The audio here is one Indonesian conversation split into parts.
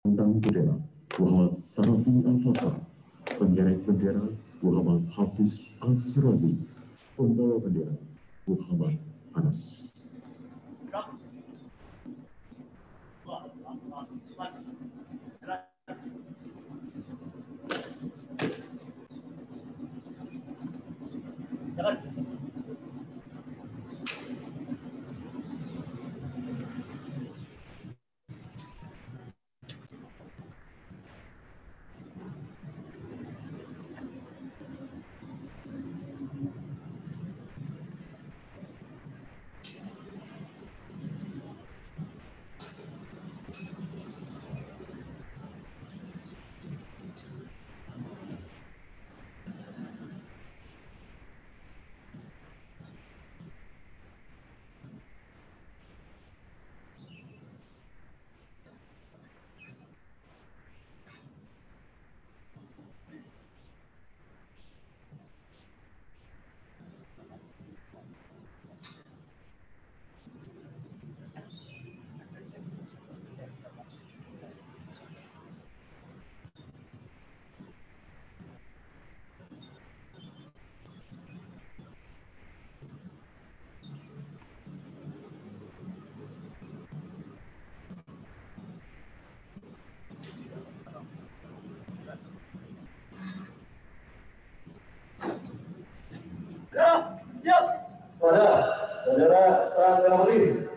Pembentang bendera Muhammad Sarafi Al-Fasar, pengerek bendera Muhammad Hafiz Al-Sirazi, pembawa bendera Muhammad Anas. Siap. Pada saudara Sang Rahli.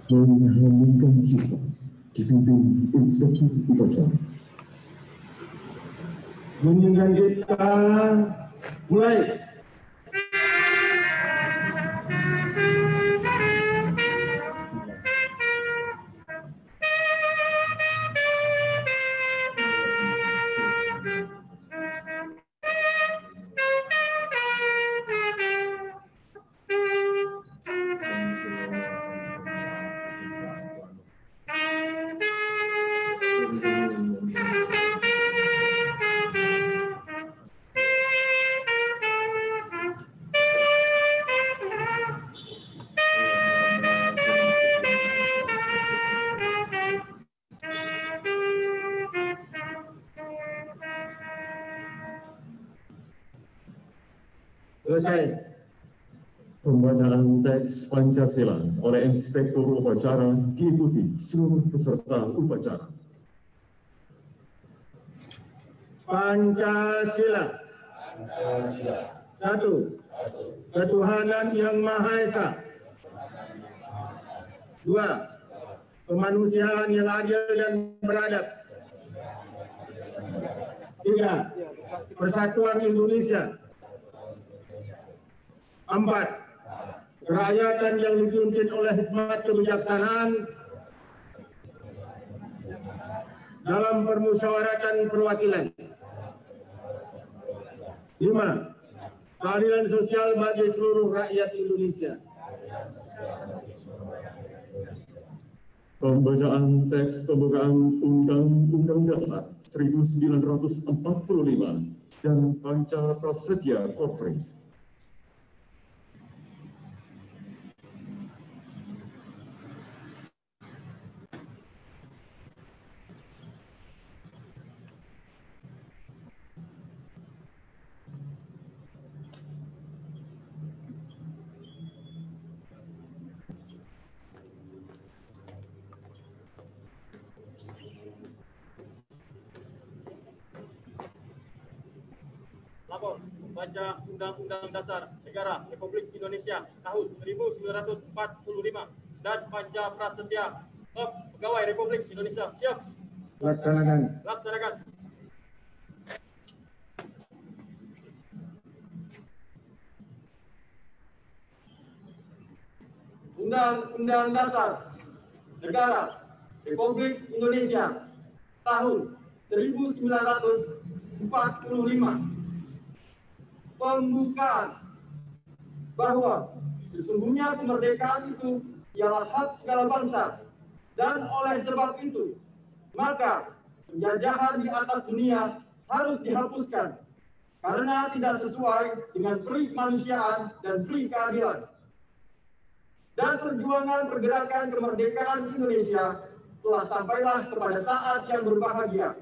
Menghasilkan kita dipimpin Inspektur Upacara. Menyenangkan kita mulai. Selesai. Pembacaan teks Pancasila oleh Inspektur Upacara diikuti seluruh peserta upacara. Pancasila. Satu. Ketuhanan Yang Maha Esa. 2. Kemanusiaan yang adil dan beradab. 3. Persatuan Indonesia. 4. Kerakyatan yang dipimpin oleh hikmat kebijaksanaan dalam permusyawaratan perwakilan. 5. Keadilan sosial bagi seluruh rakyat Indonesia. Pembacaan teks pembukaan Undang-Undang Dasar 1945 dan Panca Prasetya Korpri. Lapor baca Undang-Undang Dasar Negara Republik Indonesia tahun 1945 dan Panca Prasetya Korps Pegawai Republik Indonesia. Siap. Laksanakan. Laksanakan. Undang-Undang Dasar Negara Republik Indonesia tahun 1945. Pembukaan bahwa sesungguhnya kemerdekaan itu ialah hak segala bangsa, dan oleh sebab itu maka penjajahan di atas dunia harus dihapuskan karena tidak sesuai dengan peri kemanusiaan dan peri keadilan. Dan perjuangan pergerakan kemerdekaan Indonesia telah sampailah kepada saat yang berbahagia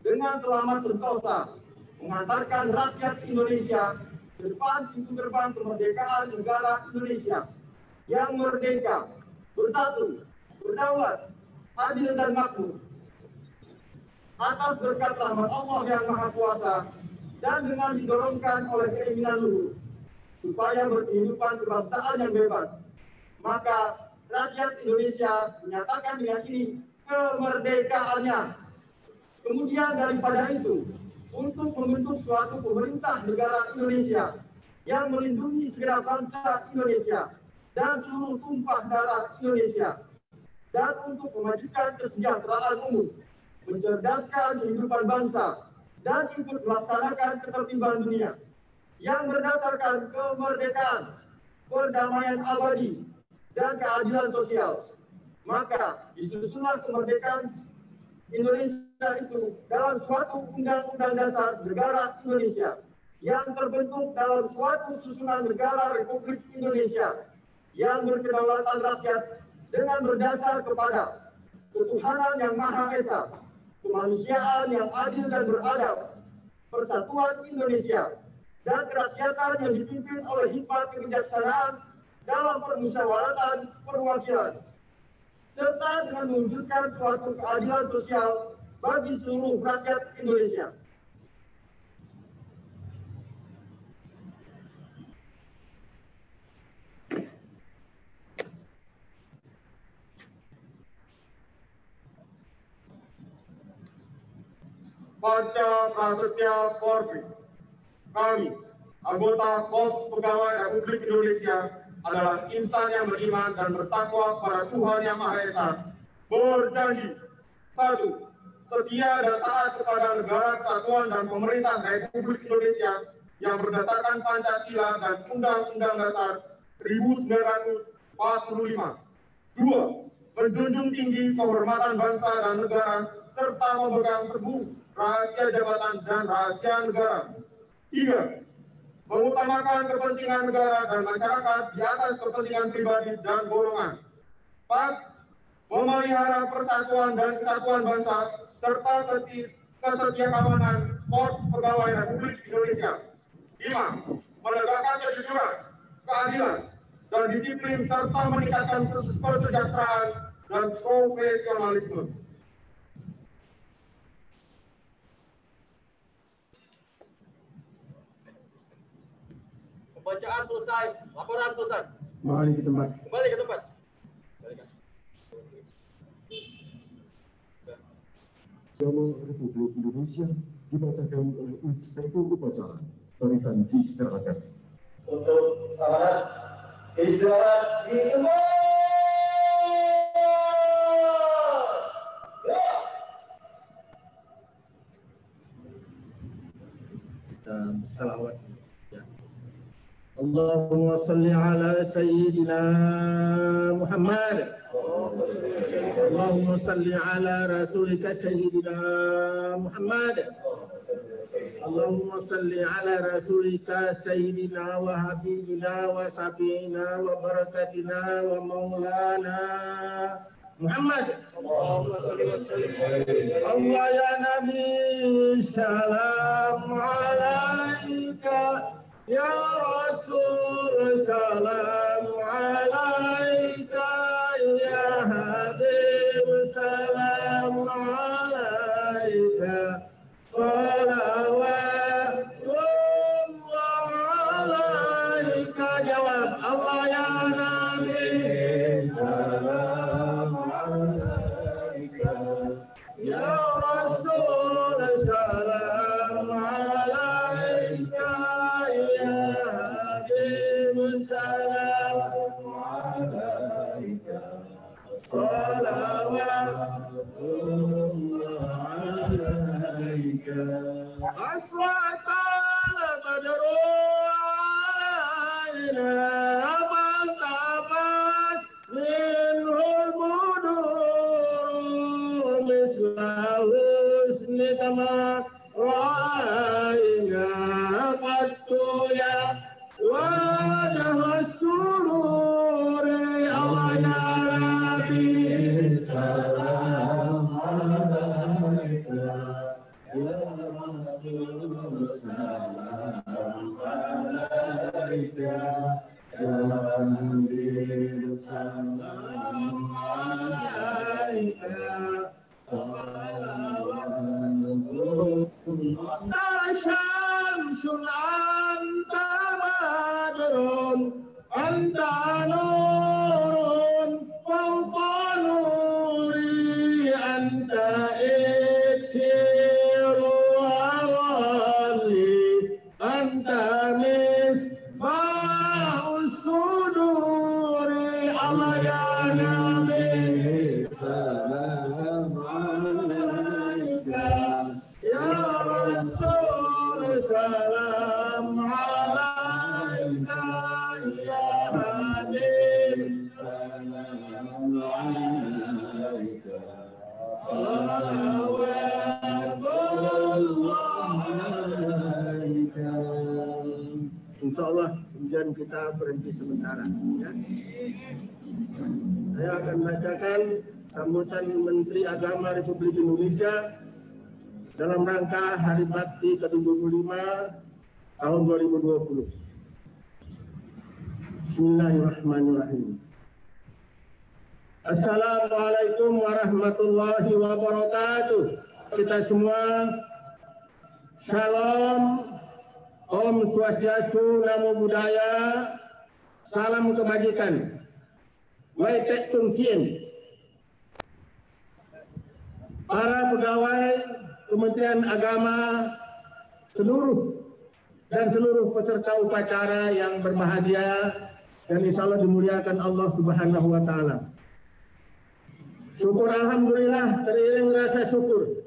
dengan selamat sentosa mengantarkan rakyat Indonesia ke depan pintu gerbang kemerdekaan negara Indonesia yang merdeka, bersatu, berdaulat, adil dan makmur. Atas berkat rahmat Allah yang Maha Kuasa dan dengan didorongkan oleh keinginan luhur supaya berkehidupan kebangsaan yang bebas, maka rakyat Indonesia menyatakan dengan ini kemerdekaannya. Kemudian daripada itu, untuk membentuk suatu pemerintah negara Indonesia yang melindungi segenap bangsa Indonesia dan seluruh tumpah darah Indonesia, dan untuk memajukan kesejahteraan umum, mencerdaskan kehidupan bangsa, dan ikut melaksanakan ketertiban dunia yang berdasarkan kemerdekaan, perdamaian abadi, dan keadilan sosial. Maka disusunlah kemerdekaan Indonesia itu dalam suatu Undang-Undang Dasar Negara Indonesia yang terbentuk dalam suatu susunan negara Republik Indonesia yang berkedaulatan rakyat dengan berdasar kepada ketuhanan yang Maha Esa, kemanusiaan yang adil dan beradab, persatuan Indonesia, dan kerakyatan yang dipimpin oleh hikmat kebijaksanaan dalam permusyawaratan perwakilan, serta dengan mewujudkan suatu keadilan sosial bagi seluruh rakyat Indonesia. Panca Prasetya Korpri. Kami, anggota Korps Pegawai Republik Indonesia, adalah insan yang beriman dan bertakwa pada Tuhan Yang Maha Esa, berjanji: 1. Setia dan taat kepada negara kesatuan dan pemerintah Republik Indonesia yang berdasarkan Pancasila dan Undang-Undang Dasar 1945. 2. Menjunjung tinggi kehormatan bangsa dan negara serta memegang teguh rahasia jabatan dan rahasia negara. 3. Mengutamakan kepentingan negara dan masyarakat di atas kepentingan pribadi dan golongan. 4. Memelihara persatuan dan kesatuan bangsa serta kesetiakawanan Korps Pegawai Republik Indonesia. 5. Menegakkan kejujuran, keadilan, dan disiplin serta meningkatkan kesejahteraan dan profesionalisme. Pembacaan selesai, laporan selesai. Kembali ke tempat. Kembali ke tempat. Negara Republik Indonesia dibacakan oleh Inspektur Upacara. Barisan diistirahatkan. Untuk amanat istirahat di tempat. Salawat. Allahumma salli ala Sayyidina Muhammad. Allahumma salli ala Rasulika Sayyidina Muhammad. Allahumma salli ala Rasulika Sayyidina wa Habibina wa Sabiina wa Barakatina wa Maulana Muhammad. Allah ya Nabi, salam alaika. Ya Rasul, salam alaika. Ya Habib, salam alaika. Salawatullah alaika. Jawab, Allah ya Nabi, salam alaika. Ya Rasul, salam alaika. Ya Habib, salam alaika. Salawatullah alaika. Aswatal badru alaina bantabas minhul budur misla husni kama ra'ayna qattu ya wajah sururi. Allah ya Nabi, salam alaika. Ya Rasul, salam alaika. Ya Habib, salam alaika. Anta syamsun, anta badrun, anta nurun fawqa nuri, anta iksiru awali, anta misbahus suduri. Allah ya Nabi, salam alaika. Ya Rasul, salam alaika. Ya Habib, salam alaika. Salawatullah alaika. InsyaAllah kemudian kita berhenti sementara, ya. Saya akan bacakan sambutan Menteri Agama Republik Indonesia dalam rangka Hari Bakti ke-75 tahun 2020. Bismillahirrahmanirrahim. Assalamualaikum warahmatullahi wabarakatuh. Kita semua, Shalom, Om Swastiastu, Namo Buddhaya, salam kebajikan. Wai Tek Tung Tien. Para pegawai Kementerian Agama seluruh peserta upacara yang berbahagia dan insya Allah dimuliakan Allah Subhanahu wa Ta'ala. Syukur alhamdulillah, teriring rasa syukur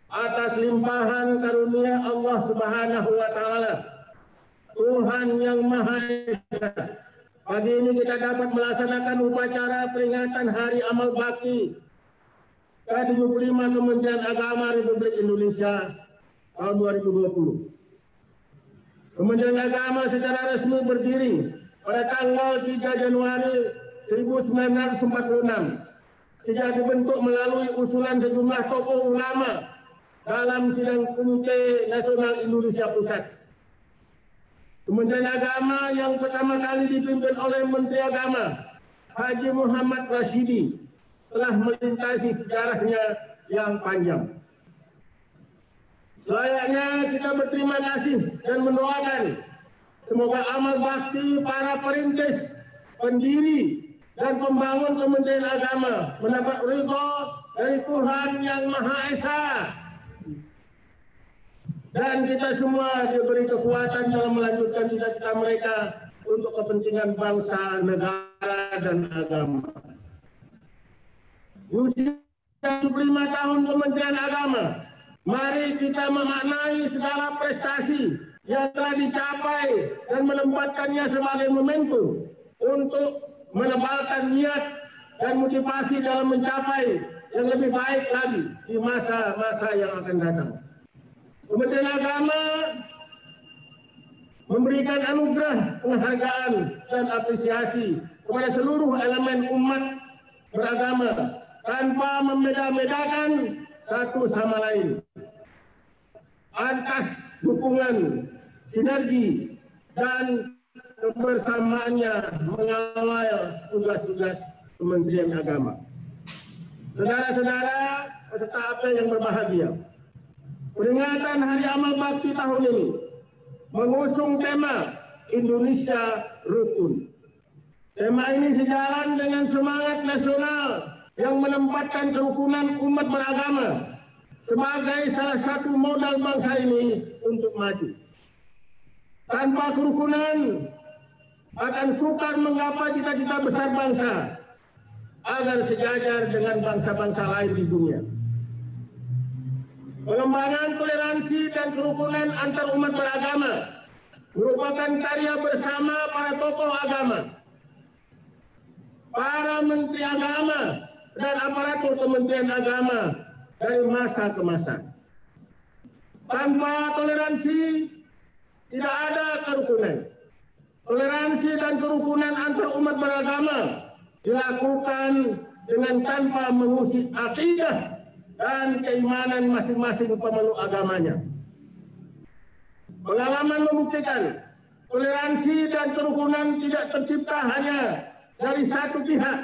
atas limpahan karunia Allah Subhanahu wa Ta'ala, Tuhan yang Maha Esa. Pagi ini kita dapat melaksanakan upacara peringatan Hari Amal Bakti ke-75 Kementerian Agama Republik Indonesia tahun 2020. Kementerian Agama secara resmi berdiri pada tanggal 3 Januari 1946. Tidak dibentuk melalui usulan sejumlah tokoh ulama dalam sidang Komite Nasional Indonesia Pusat. Kementerian Agama yang pertama kali dipimpin oleh Menteri Agama Haji Muhammad Rashidi telah melintasi sejarahnya yang panjang. Selayaknya kita berterima kasih dan mendoakan semoga amal bakti para perintis, pendiri, dan pembangun Kementerian Agama mendapat ridho dari Tuhan Yang Maha Esa. Dan kita semua diberi kekuatan dalam melanjutkan cita-cita mereka untuk kepentingan bangsa, negara, dan agama. Di usia 75 tahun Kementerian Agama, mari kita memaknai segala prestasi yang telah dicapai dan menempatkannya sebagai momentum untuk menebalkan niat dan motivasi dalam mencapai yang lebih baik lagi di masa-masa yang akan datang. Kementerian Agama memberikan anugerah, penghargaan, dan apresiasi kepada seluruh elemen umat beragama tanpa membeda-bedakan satu sama lain. Atas dukungan, sinergi, dan kebersamaannya mengawal tugas-tugas Kementerian Agama. Saudara-saudara peserta apel yang berbahagia, peringatan Hari Amal Bakti tahun ini mengusung tema Indonesia Rukun. Tema ini sejalan dengan semangat nasional yang menempatkan kerukunan umat beragama sebagai salah satu modal bangsa ini untuk maju. Tanpa kerukunan akan sukar menggapai cita-cita besar bangsa agar sejajar dengan bangsa-bangsa lain di dunia. Pengembangan toleransi dan kerukunan antar umat beragama merupakan karya bersama para tokoh agama, para menteri agama, dan aparatur Kementerian Agama dari masa ke masa. Tanpa toleransi tidak ada kerukunan. Toleransi dan kerukunan antar umat beragama dilakukan dengan tanpa mengusik akidah dan keimanan masing-masing pemeluk agamanya. Pengalaman membuktikan toleransi dan kerukunan tidak tercipta hanya dari satu pihak,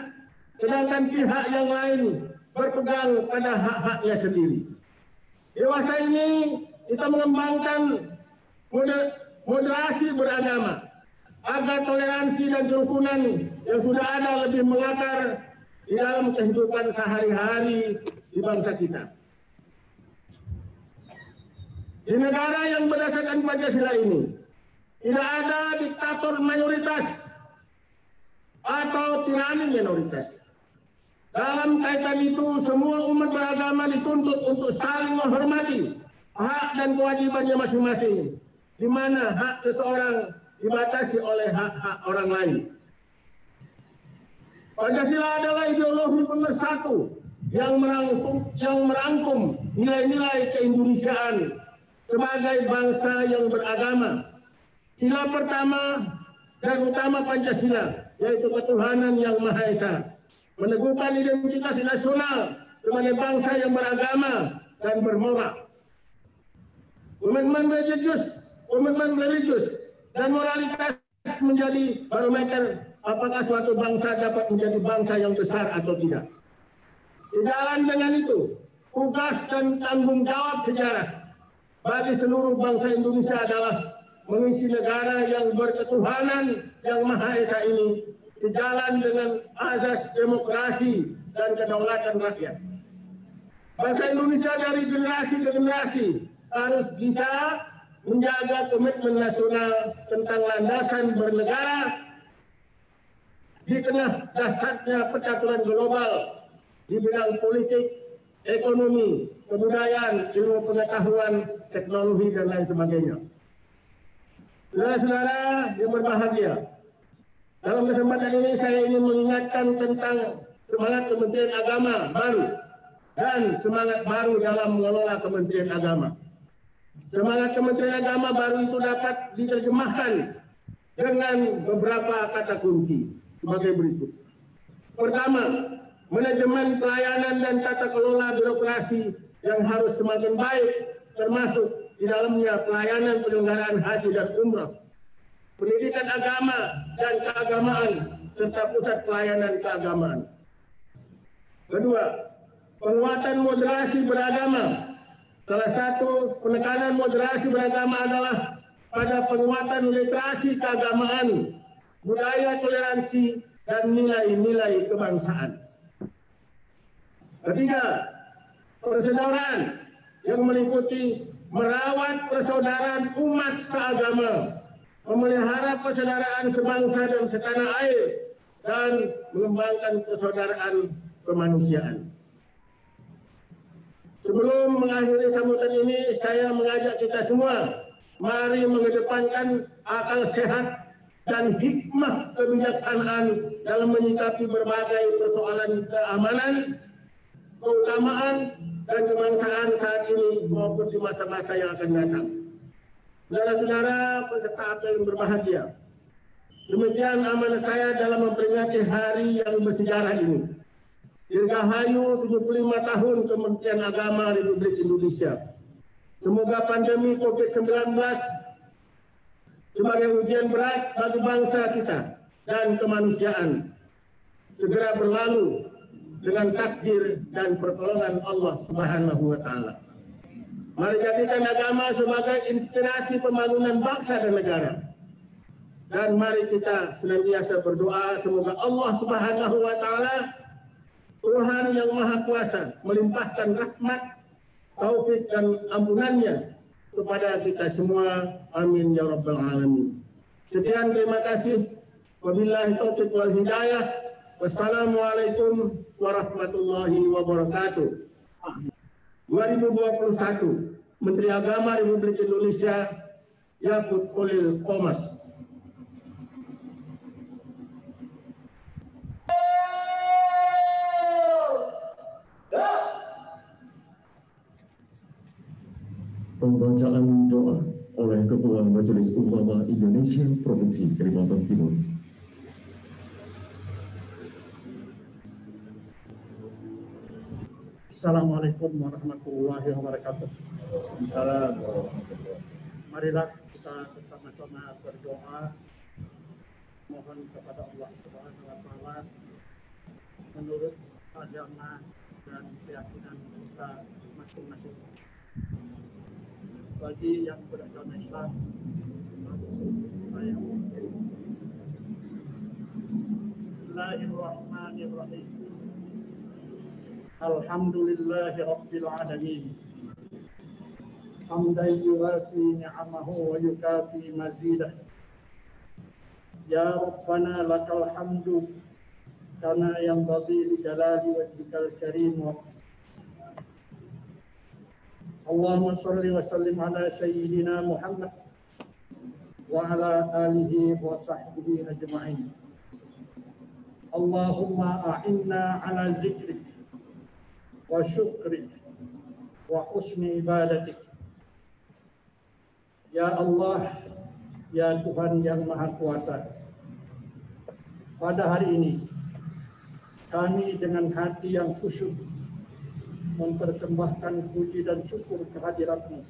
sedangkan pihak yang lain berpegang pada hak-haknya sendiri. Dewasa ini kita mengembangkan moderasi beragama agar toleransi dan kerukunan yang sudah ada lebih mengakar di dalam kehidupan sehari-hari di bangsa kita. Di negara yang berdasarkan Pancasila ini, tidak ada diktator mayoritas atau tirani minoritas. Dalam kaitan itu, semua umat beragama dituntut untuk saling menghormati hak dan kewajibannya masing-masing, di mana hak seseorang dibatasi oleh hak-hak orang lain. Pancasila adalah ideologi pemersatu yang merangkum nilai-nilai keindonesiaan sebagai bangsa yang beragama. Sila pertama dan utama Pancasila, yaitu ketuhanan yang Maha Esa, meneguhkan identitas nasional sebagai bangsa yang beragama dan bermoral. Komitmen religius dan moralitas menjadi barometer apakah suatu bangsa dapat menjadi bangsa yang besar atau tidak. Sejalan dengan itu, tugas dan tanggung jawab sejarah bagi seluruh bangsa Indonesia adalah mengisi negara yang berketuhanan yang Maha Esa ini sejalan dengan azas demokrasi dan kedaulatan rakyat. Bangsa Indonesia dari generasi ke generasi harus bisa menjaga komitmen nasional tentang landasan bernegara di tengah dahsyatnya percaturan global di bidang politik, ekonomi, kebudayaan, ilmu pengetahuan, teknologi, dan lain sebagainya. Saudara-saudara yang berbahagia, dalam kesempatan ini saya ingin mengingatkan tentang semangat Kementerian Agama baru dan semangat baru dalam mengelola Kementerian Agama. Semangat Kementerian Agama baru itu dapat diterjemahkan dengan beberapa kata kunci sebagai berikut. Pertama, manajemen pelayanan dan tata kelola birokrasi yang harus semakin baik, termasuk di dalamnya pelayanan penyelenggaraan haji dan umrah, pendidikan agama dan keagamaan, serta pusat pelayanan keagamaan. Kedua, penguatan moderasi beragama. Salah satu penekanan moderasi beragama adalah pada penguatan literasi keagamaan, budaya toleransi, dan nilai-nilai kebangsaan. Ketiga, persaudaraan yang meliputi merawat persaudaraan umat seagama, memelihara persaudaraan sebangsa dan setanah air, dan mengembangkan persaudaraan kemanusiaan. Sebelum mengakhiri sambutan ini, saya mengajak kita semua, mari mengedepankan akal sehat dan hikmah kebijaksanaan dalam menyikapi berbagai persoalan keamanan, keutamaan, dan kebangsaan saat ini maupun di masa-masa yang akan datang. Saudara-saudara peserta apel yang berbahagia, demikian amanah saya dalam memperingati hari yang bersejarah ini. Dirgahayu 75 tahun Kementerian Agama Republik Indonesia. Semoga pandemi COVID-19 sebagai ujian berat bagi bangsa kita dan kemanusiaan segera berlalu dengan takdir dan pertolongan Allah Subhanahu wa Ta'ala. Mari jadikan agama sebagai inspirasi pembangunan bangsa dan negara. Dan mari kita senantiasa berdoa semoga Allah Subhanahu wa Ta'ala, Tuhan yang Maha Kuasa, melimpahkan rahmat, taufik dan ampunannya kepada kita semua. Amin ya rabbal alamin. Sekian, terima kasih. Wabillahi taufiq wal hidayah. Wassalamualaikum warahmatullahi wabarakatuh. 2021, Menteri Agama Republik Indonesia Yakut Khalil Qomas. Pembacaan doa oleh Ketua Majelis Ulama Indonesia Provinsi Kalimantan Timur. Assalamualaikum warahmatullahi wabarakatuh. Marilah kita bersama-sama berdoa, mohon kepada Allah Subhanahu wa Ta'ala menurut agama dan keyakinan kita masing-masing. Bagi yang beragama Islam, langsung saya mungkin. Bismillahirrahmanirrahim. Alhamdulillahi Rabbil Alamin. Hamdan yuwafi ni'amahu wa yukafi mazidah. Ya Rabbana lakal hamdu kama yanbaghi li jalali wajhikal karim. Allahumma shalli wa sallim ala sayyidina Muhammad wa ala alihi wa sahbihi ajma'in. Allahumma a'inna ala zikrik wa syukrik wa husni ibadatik. Ya Allah, ya Tuhan yang Maha Kuasa, pada hari ini kami dengan hati yang khusyuk mempersembahkan puji dan syukur kehadirat-Mu.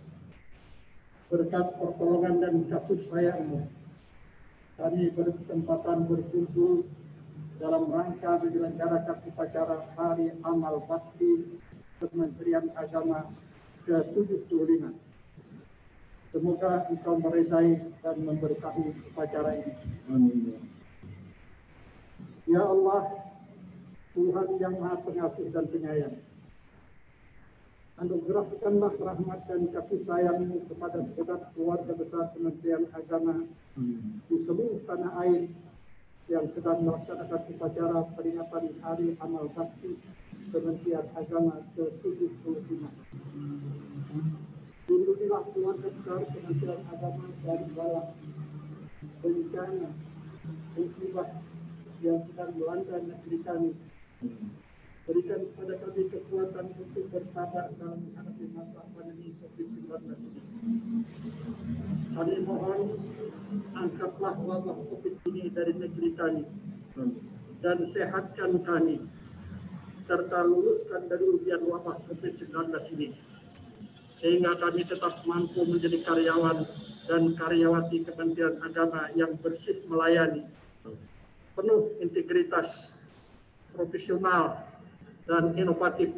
Berkat pertolongan dan kasih sayang-Mu, kami berkesempatan berkumpul dalam rangka menyelenggarakan upacara Hari Amal Bakti Kementerian Agama ke-75. Semoga Engkau meridai dan memberkahi upacara ini. Amin. Ya Allah, Tuhan yang Maha Pengasih dan Penyayang, anugerahkanlah rahmat dan kasih sayang-Mu kepada saudara keluarga besar Kementerian Agama di seluruh tanah air yang sedang melaksanakan upacara peringatan Hari Amal Bakti Kementerian Agama ke-75. Lindungilah keluarga besar Kementerian Agama dari bala bencana musibah yang sedang melanda negeri kami. Berikan kepada kami kekuatan untuk bersabar dalam menghadapi masa pandemi COVID-19 ini. Kami mohon, angkatlah wabah COVID ini dari negeri kami dan sehatkan kami, serta luluskan dari ujian wabah COVID-19 ini, sehingga kami tetap mampu menjadi karyawan dan karyawati Kementerian Agama yang bersih melayani, penuh integritas, profesional, dan inovatif,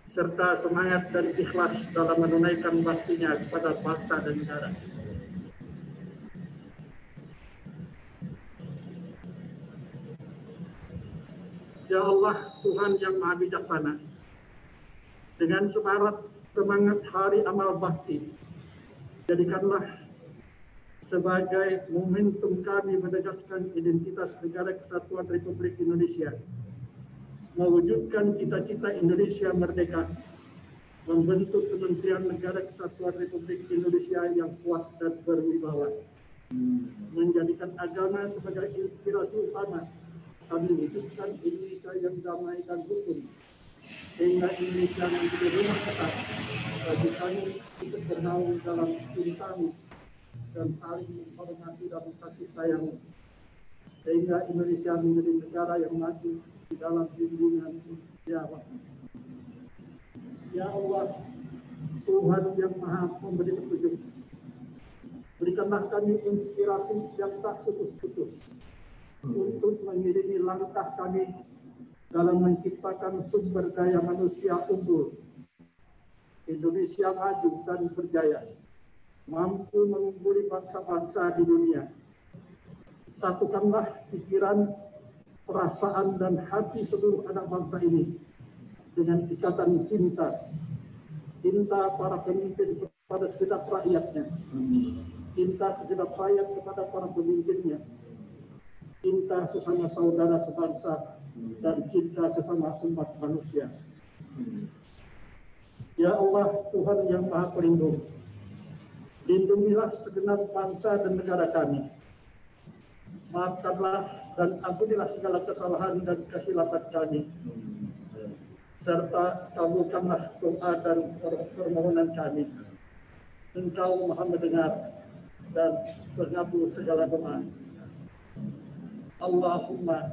serta semangat dan ikhlas dalam menunaikan baktinya kepada bangsa dan negara. Ya Allah, Tuhan yang Maha Bijaksana, dengan semangat Hari Amal Bakti Jadikanlah sebagai momentum kami menegaskan identitas Negara Kesatuan Republik Indonesia, mewujudkan cita-cita Indonesia merdeka, membentuk Kementerian Negara Kesatuan Republik Indonesia yang kuat dan berwibawa, menjadikan agama sebagai inspirasi utama kami wujudkan Indonesia yang damai dan hukum, sehingga Indonesia menjadi rumah tetap bagi kami untuk bernaung dalam cintamu dan saling menghormati dan kasih sayang, sehingga Indonesia menjadi negara yang maju di dalam bimbingan ya Allah. Ya Allah, Tuhan yang Maha Memberi Petunjuk, berikanlah kami inspirasi yang tak putus-putus untuk mengiringi langkah kami dalam menciptakan sumber daya manusia unggul, Indonesia maju dan berjaya, mampu mengungguli bangsa-bangsa di dunia. Satukanlah pikiran, perasaan, dan hati seluruh anak bangsa ini dengan ikatan cinta para pemimpin kepada segenap rakyatnya, cinta segenap rakyat kepada para pemimpinnya, cinta sesama saudara sebangsa, dan cinta sesama umat manusia. Ya Allah, Tuhan yang Maha Pelindung, lindungilah segenap bangsa dan negara kami. Maafkanlah dan ampunilah segala kesalahan dan kesilapan kami, serta kabulkanlah doa dan permohonan kami. Engkau Maha mendengar dan mengabul segala doa. Allahumma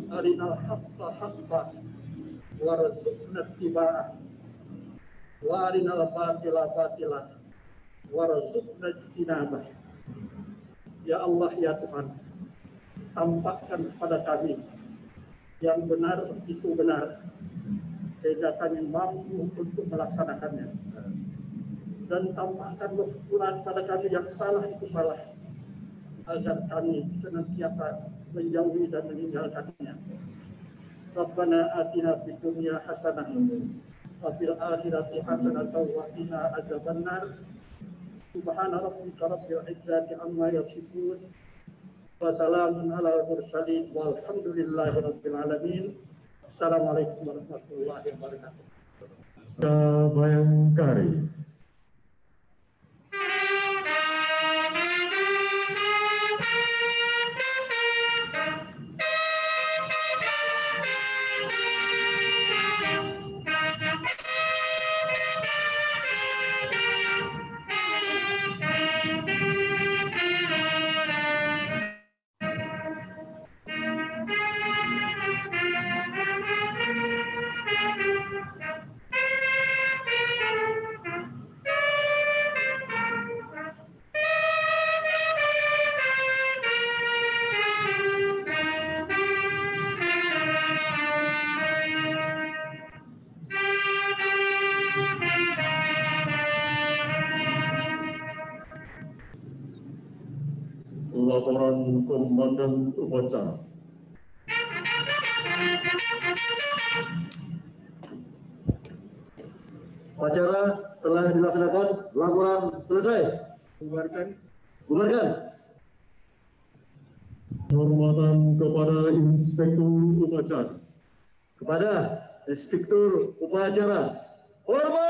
arinal haqqa haqqa warzuqna ittiba'ah wa arinal batila batila warzuqna ijtinabah. Ya Allah, ya Tuhan, tampakkan kepada kami yang benar itu benar, sehingga kami mampu untuk melaksanakannya, dan tampakkanlah pula pada kami yang salah itu salah, agar kami senantiasa menjauhi dan meninggalkannya. Rabbana atina fid dunya hasanah wa fil akhirati hasanah wa qina adzabannar. Subhana rabbika rabbil izzati amma yasifun wa salamun alal mursalin walhamdulillahi rabbil alamin. Assalamualaikum warahmatullahi wabarakatuh. Bayangkari. Laporan Komandan Upacara. Upacara telah dilaksanakan. Laporan selesai. Bubarkan. Bubarkan. Hormatan kepada Inspektur Upacara. Kepada Inspektur Upacara. Hormat.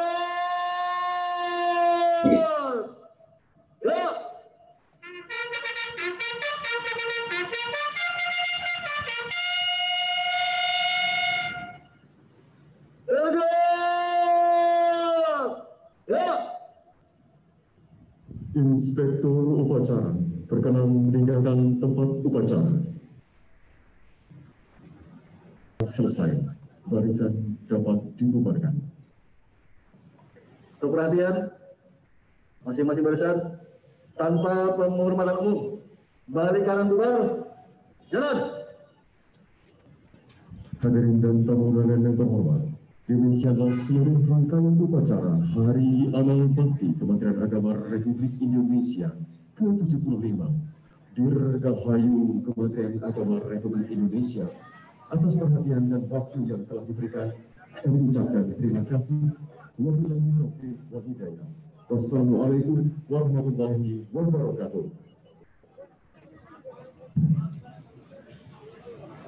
Ya. Inspektur Upacara berkenan meninggalkan tempat upacara. Selesai, barisan dapat dibubarkan. Untuk perhatian, masing-masing barisan tanpa penghormatan umum. Balik kanan bubar. Jalan. Hadirin dan tamu undangan yang terhormat, demikianlah seluruh rangkaian upacara Hari Amal Bakti Kementerian Agama Republik Indonesia ke-75 Dirgahayu Kementerian Agama Republik Indonesia. Atas perhatian dan waktu yang telah diberikan, kami ucapkan terima kasih. Wabillahi taufiq wal hidayah. Wassalamualaikum warahmatullahi wabarakatuh.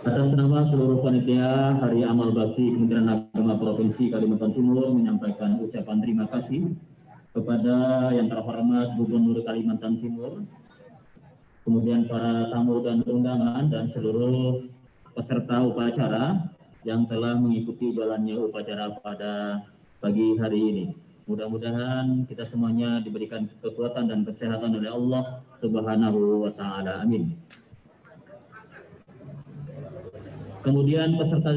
Atas nama seluruh panitia Hari Amal Bakti Kementerian Agama Provinsi Kalimantan Timur menyampaikan ucapan terima kasih kepada yang terhormat Gubernur Kalimantan Timur, kemudian para tamu dan undangan dan seluruh peserta upacara yang telah mengikuti jalannya upacara pada pagi hari ini. Mudah-mudahan kita semuanya diberikan kekuatan dan kesehatan oleh Allah Subhanahu wa Ta'ala. Amin. Kemudian peserta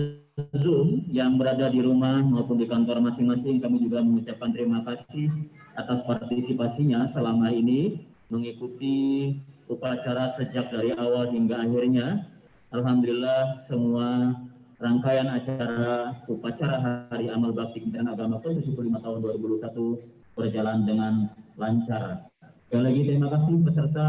Zoom yang berada di rumah maupun di kantor masing-masing, kami juga mengucapkan terima kasih atas partisipasinya selama ini mengikuti upacara sejak dari awal hingga akhirnya. Alhamdulillah semua rangkaian acara upacara Hari Amal Bakti Kementerian Agama ke-75 tahun 2021 berjalan dengan lancar. Sekali lagi terima kasih peserta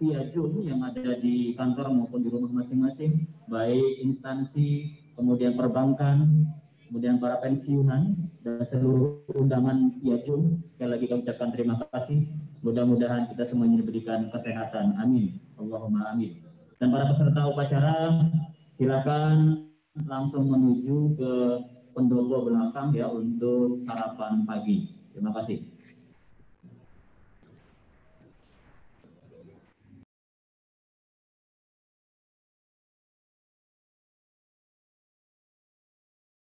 via Zoom yang ada di kantor maupun di rumah masing-masing, baik instansi, kemudian perbankan, kemudian para pensiunan, dan seluruh undangan via Zoom. Sekali lagi kami ucapkan terima kasih. Mudah-mudahan kita semuanya diberikan kesehatan. Amin. Allahumma amin. Dan para peserta upacara, silakan langsung menuju ke pendopo belakang ya untuk sarapan pagi. Terima kasih.